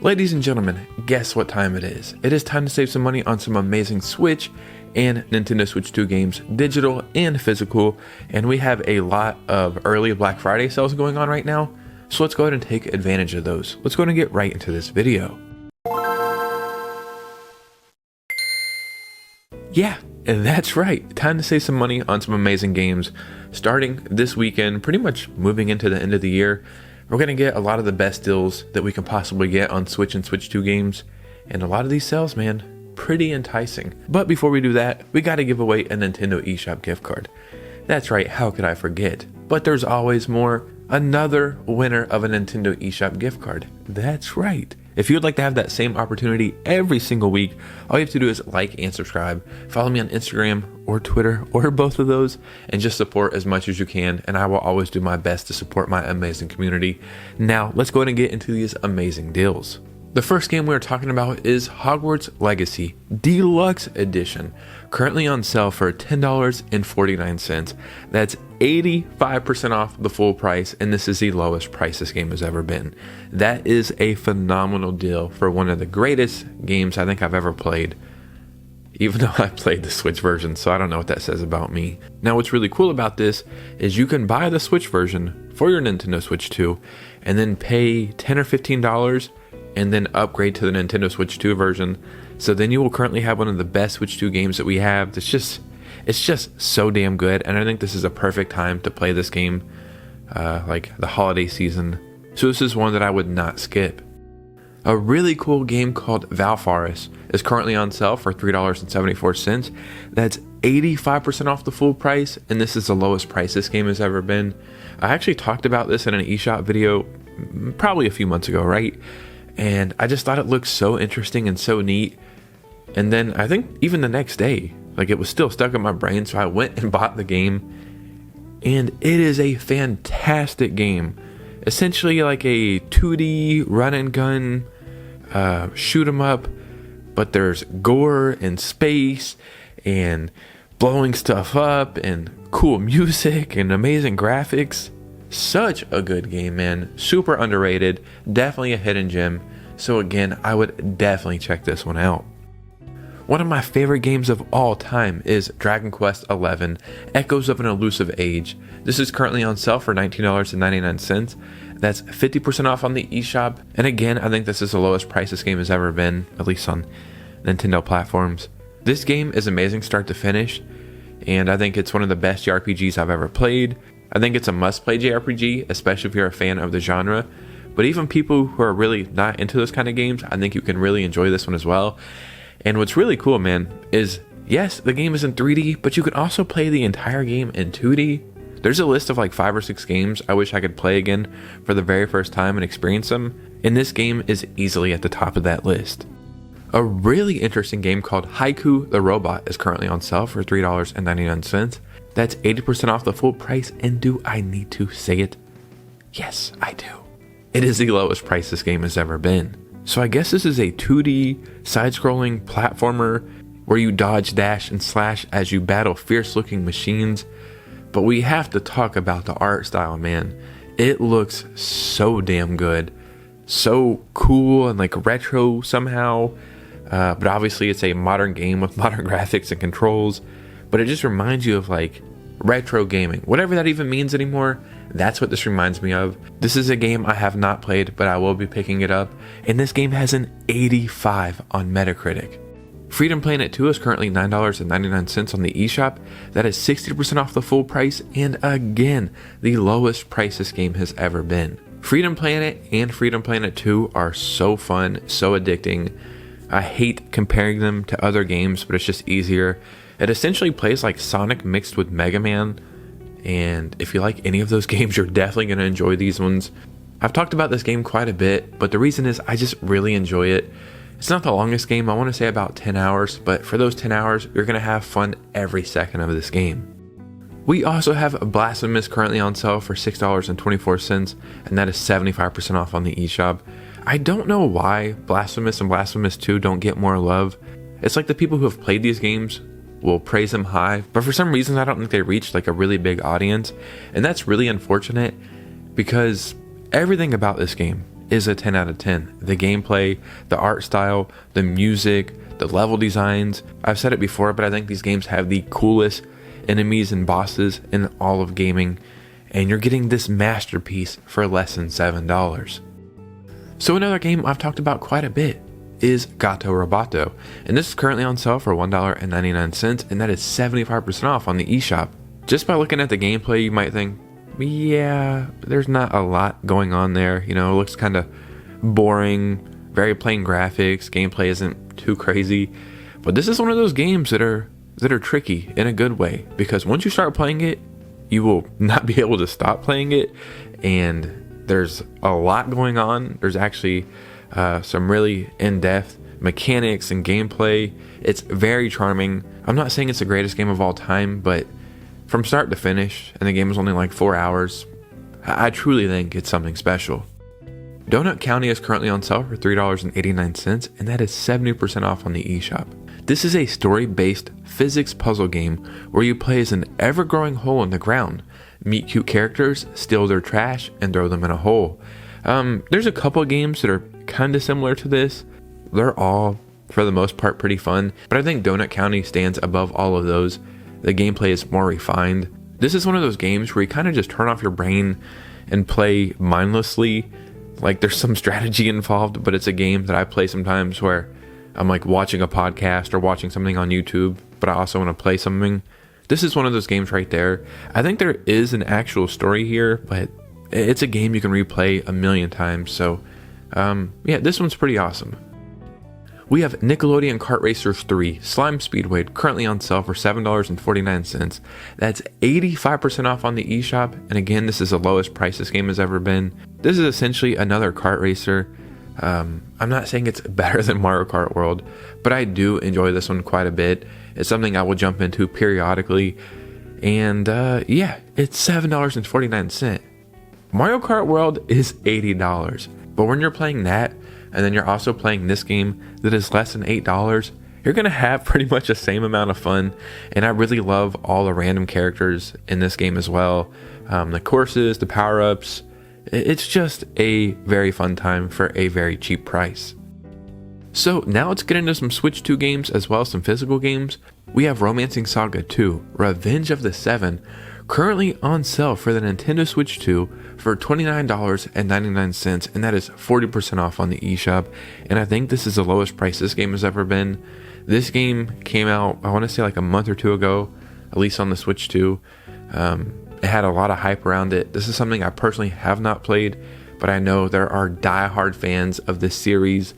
Ladies and gentlemen, guess what time it is? It is time to save some money on some amazing Switch and Nintendo Switch 2 games, digital and physical, and we have a lot of early Black Friday sales going on right now, so let's go ahead and take advantage of those. Let's go ahead and get right into this video. Yeah, that's right, time to save some money on some amazing games. Starting this weekend, pretty much moving into the end of the year, we're going to get a lot of the best deals that we can possibly get on Switch and Switch 2 games. And a lot of these sales, man, pretty enticing. But before we do that, we got to give away a Nintendo eShop gift card. That's right, how could I forget? But there's always more. Another winner of a Nintendo eShop gift card. That's right. If you would like to have that same opportunity every single week, all you have to do is like and subscribe. Follow me on Instagram or Twitter or both of those, and just support as much as you can, and I will always do my best to support my amazing community. Now, let's go ahead and get into these amazing deals. The first game we're talking about is Hogwarts Legacy Deluxe Edition, currently on sale for $10.49. That's 85% off the full price, and this is the lowest price this game has ever been. That is a phenomenal deal for one of the greatest games I think I've ever played, even though I played the Switch version, so I don't know what that says about me. Now, what's really cool about this is you can buy the Switch version for your Nintendo Switch 2 and then pay $10 or $15 and then upgrade to the Nintendo Switch 2 version. So then you will currently have one of the best Switch 2 games that we have. It's just so damn good, and I think this is a perfect time to play this game, like the holiday season. So this is one that I would not skip. A really cool game called Valfaris is currently on sale for $3.74. That's 85% off the full price, and this is the lowest price this game has ever been. I actually talked about this in an eShop video probably a few months ago, right? And I just thought it looked so interesting and so neat. And then I think even the next day, like, it was still stuck in my brain, so I went and bought the game. And it is a fantastic game. Essentially like a 2D run and gun, shoot 'em up, but there's gore and space and blowing stuff up and cool music and amazing graphics. Such a good game, man. Super underrated. Definitely a hidden gem. So again, I would definitely check this one out. One of my favorite games of all time is Dragon Quest XI, Echoes of an Elusive Age. This is currently on sale for $19.99. That's 50% off on the eShop. And again, I think this is the lowest price this game has ever been, at least on Nintendo platforms. This game is amazing start to finish, and I think it's one of the best JRPGs I've ever played. I think it's a must-play JRPG, especially if you're a fan of the genre. But even people who are really not into those kind of games, I think you can really enjoy this one as well. And what's really cool, man, is yes, the game is in 3D, but you can also play the entire game in 2D. There's a list of like 5 or 6 games I wish I could play again for the very first time and experience them, and this game is easily at the top of that list. A really interesting game called Haiku the Robot is currently on sale for $3.99. That's 80% off the full price, and do I need to say it? Yes, I do. It is the lowest price this game has ever been. So I guess this is a 2D side-scrolling platformer where you dodge, dash, and slash as you battle fierce-looking machines. But we have to talk about the art style, man. It looks so damn good. So cool and like retro somehow. But obviously it's a modern game with modern graphics and controls. But it just reminds you of like retro gaming, whatever that even means anymore. That's what this reminds me of. This is a game I have not played, but I will be picking it up, and this game has an 85 on Metacritic. Freedom Planet 2 is currently $9.99 on the eShop. That is 60% off the full price, and again, the lowest price this game has ever been. Freedom Planet and Freedom Planet 2 are so fun, so addicting. I hate comparing them to other games, but it's just easier. It essentially plays like Sonic mixed with Mega Man, and if you like any of those games, you're definitely going to enjoy these ones. I've talked about this game quite a bit, but the reason is I just really enjoy it. It's not the longest game, I want to say about 10 hours, but for those 10 hours, you're going to have fun every second of this game. We also have Blasphemous currently on sale for $6.24, and that is 75% off on the eShop. I don't know why Blasphemous and Blasphemous 2 don't get more love. It's like the people who have played these games will praise them high, but for some reason I don't think they reached like a really big audience, and that's really unfortunate because everything about this game is a 10 out of 10. The gameplay, the art style, the music, the level designs. I've said it before, but I think these games have the coolest enemies and bosses in all of gaming, and you're getting this masterpiece for less than $7. So another game I've talked about quite a bit is Gato Roboto, and this is currently on sale for $1.99, and that is 75% off on the eShop. Just by looking at the gameplay, you might think, yeah, there's not a lot going on there. You know, it looks kind of boring, very plain graphics, gameplay isn't too crazy. But this is one of those games that are tricky in a good way, because once you start playing it, you will not be able to stop playing it, and there's a lot going on. There's actually some really in-depth mechanics and gameplay. It's very charming. I'm not saying it's the greatest game of all time, but from start to finish, and the game is only like 4 hours, I truly think it's something special. Donut County is currently on sale for $3.89, and that is 70% off on the eShop. This is a story-based physics puzzle game where you play as an ever-growing hole in the ground, meet cute characters, steal their trash, and throw them in a hole. There's a couple of games that are kind of similar to this. They're all, for the most part, pretty fun, but I think Donut County stands above all of those. The gameplay is more refined. This is one of those games where you kind of just turn off your brain and play mindlessly. Like, there's some strategy involved, but it's a game that I play sometimes where I'm like watching a podcast or watching something on YouTube, but I also want to play something. This is one of those games right there. I think there is an actual story here, but it's a game you can replay a million times. So yeah, this one's pretty awesome. We have Nickelodeon Kart Racers 3 Slime Speedway currently on sale for $7.49. That's 85% off on the eShop, and again, this is the lowest price this game has ever been. This is essentially another kart racer. I'm not saying it's better than Mario Kart World, but I do enjoy this one quite a bit. It's something I will jump into periodically, and yeah, it's $7.49. Mario Kart World is $80, but when you're playing that, and then you're also playing this game that is less than $8, you're going to have pretty much the same amount of fun. And I really love all the random characters in this game as well. The courses, the power-ups. It's just a very fun time for a very cheap price. So now let's get into some Switch 2 games as well as some physical games. We have Romancing Saga 2, Revenge of the Seven, currently on sale for the Nintendo Switch 2 for $29.99, and that is 40% off on the eShop. And I think this is the lowest price this game has ever been. This game came out, I want to say like a month or two ago, at least on the Switch 2. It had a lot of hype around it. This is something I personally have not played, but I know there are die-hard fans of this series,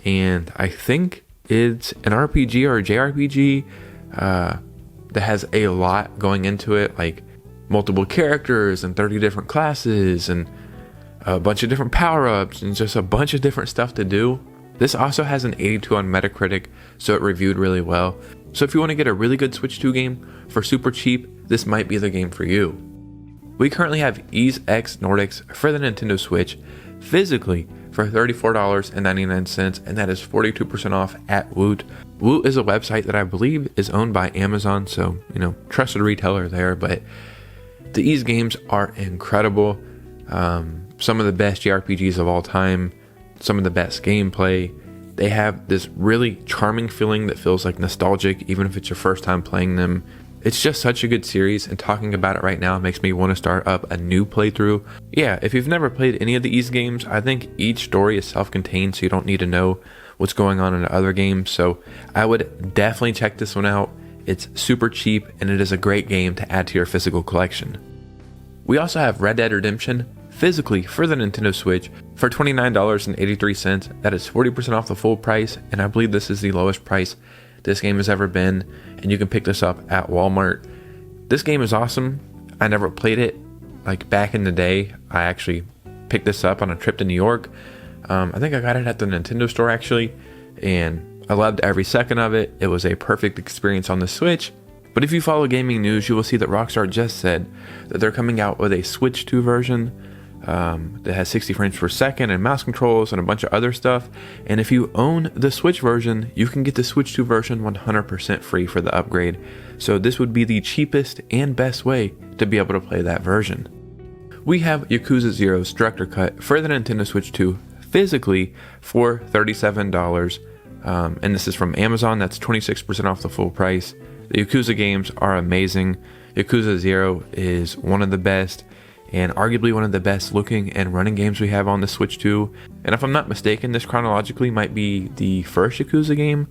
and I think it's an RPG or a JRPG that has a lot going into it, like multiple characters and 30 different classes and a bunch of different power-ups and just a bunch of different stuff to do. This also has an 82 on Metacritic, so it reviewed really well. So if you want to get a really good Switch 2 game for super cheap, this might be the game for you. We currently have Ys X Nordics for the Nintendo Switch physically for $34.99, and that is 42% off at Woot. Woot is a website that I believe is owned by Amazon, so, you know, trusted retailer there, but the Ys games are incredible. Some of the best JRPGs of all time, some of the best gameplay. They have this really charming feeling that feels like nostalgic, even if it's your first time playing them. It's just such a good series, and talking about it right now makes me want to start up a new playthrough. Yeah, if you've never played any of the Ys games, I think each story is self-contained, so you don't need to know what's going on in the other games. So I would definitely check this one out. It's super cheap, and it is a great game to add to your physical collection. We also have Red Dead Redemption physically for the Nintendo Switch for $29.83. That is 40% off the full price, and I believe this is the lowest price this game has ever been, and you can pick this up at Walmart. This game is awesome. I never played it. Like back in the day, I actually picked this up on a trip to New York. I think I got it at the Nintendo store actually, and I loved every second of it. It was a perfect experience on the Switch. But if you follow gaming news, you will see that Rockstar just said that they're coming out with a Switch 2 version that has 60 frames per second and mouse controls and a bunch of other stuff. And if you own the Switch version, you can get the Switch 2 version 100% free for the upgrade. So this would be the cheapest and best way to be able to play that version. We have Yakuza 0's Director Cut for the Nintendo Switch 2 physically for $37. And this is from Amazon. That's 26% off the full price. The Yakuza games are amazing. Yakuza 0 is one of the best and arguably one of the best looking and running games we have on the Switch 2. And if I'm not mistaken, this chronologically might be the first Yakuza game,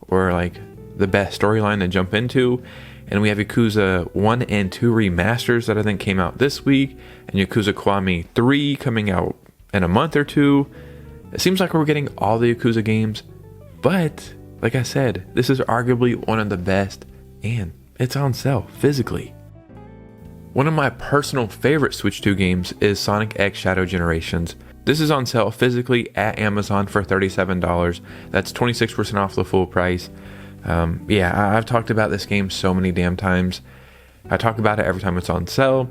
or like the best storyline to jump into. And we have Yakuza 1 and 2 remasters that I think came out this week, and Yakuza Kiwami 3 coming out in a month or two. It seems like we're getting all the Yakuza games, but like I said, this is arguably one of the best, and it's on sale physically. One of my personal favorite Switch 2 games is Sonic X Shadow Generations. This is on sale physically at Amazon for $37. That's 26% off the full price. Yeah, I've talked about this game so many damn times. I talk about it every time it's on sale.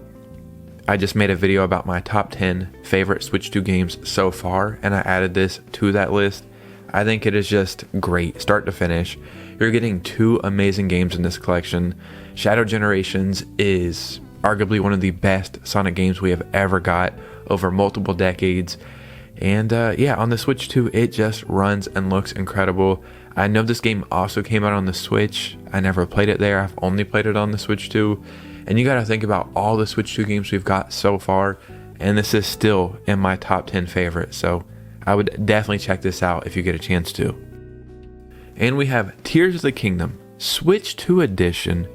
I just made a video about my top 10 favorite Switch 2 games so far, and I added this to that list. I think it is just great, start to finish. You're getting two amazing games in this collection. Shadow Generations is arguably one of the best Sonic games we have ever got over multiple decades. And yeah, on the Switch 2, it just runs and looks incredible. I know this game also came out on the Switch. I never played it there. I've only played it on the Switch 2. And you got to think about all the Switch 2 games we've got so far, and this is still in my top 10 favorites. So I would definitely check this out if you get a chance to. And we have Tears of the Kingdom Switch 2 Edition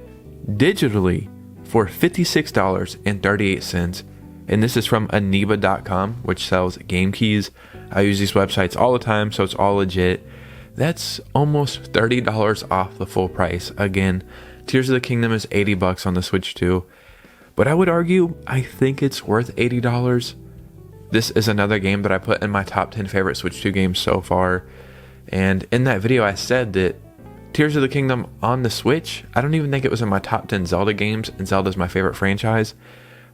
digitally for $56.38. And this is from Aniba.com, which sells game keys. I use these websites all the time, so it's all legit. That's almost $30 off the full price. Again, Tears of the Kingdom is $80 on the Switch 2. But I would argue, I think it's worth $80. This is another game that I put in my top 10 favorite Switch 2 games so far. And in that video, I said that Tears of the Kingdom on the Switch, I don't even think it was in my top 10 Zelda games, and Zelda's my favorite franchise.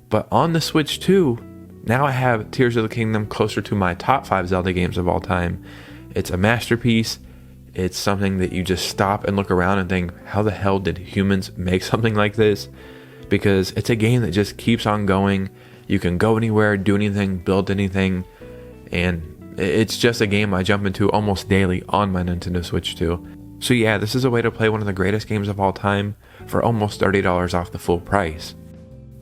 But on the Switch 2, now I have Tears of the Kingdom closer to my top 5 Zelda games of all time. It's a masterpiece. It's something that you just stop and look around and think, how the hell did humans make something like this? Because it's a game that just keeps on going. You can go anywhere, do anything, build anything. And it's just a game I jump into almost daily on my Nintendo Switch 2. So yeah, this is a way to play one of the greatest games of all time for almost $30 off the full price.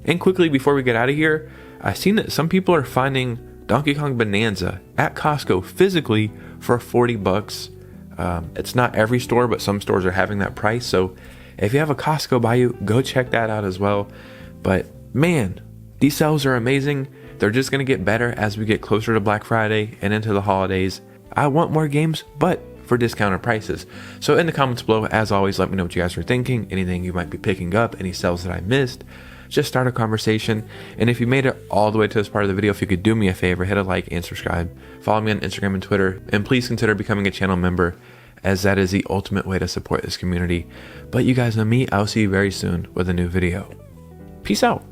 And quickly before we get out of here, I've seen that some people are finding Donkey Kong Bonanza at Costco physically for $40. It's not every store, but some stores are having that price. So if you have a Costco by you, go check that out as well. But man, these sales are amazing. They're just going to get better as we get closer to Black Friday and into the holidays. I want more games, but for discounted prices. So in the comments below, as always, let me know what you guys are thinking, anything you might be picking up, any sales that I missed. Just start a conversation. And if you made it all the way to this part of the video, if you could do me a favor, hit a like and subscribe. Follow me on Instagram and Twitter, and please consider becoming a channel member, as that is the ultimate way to support this community. But you guys know me, I'll see you very soon with a new video. Peace out.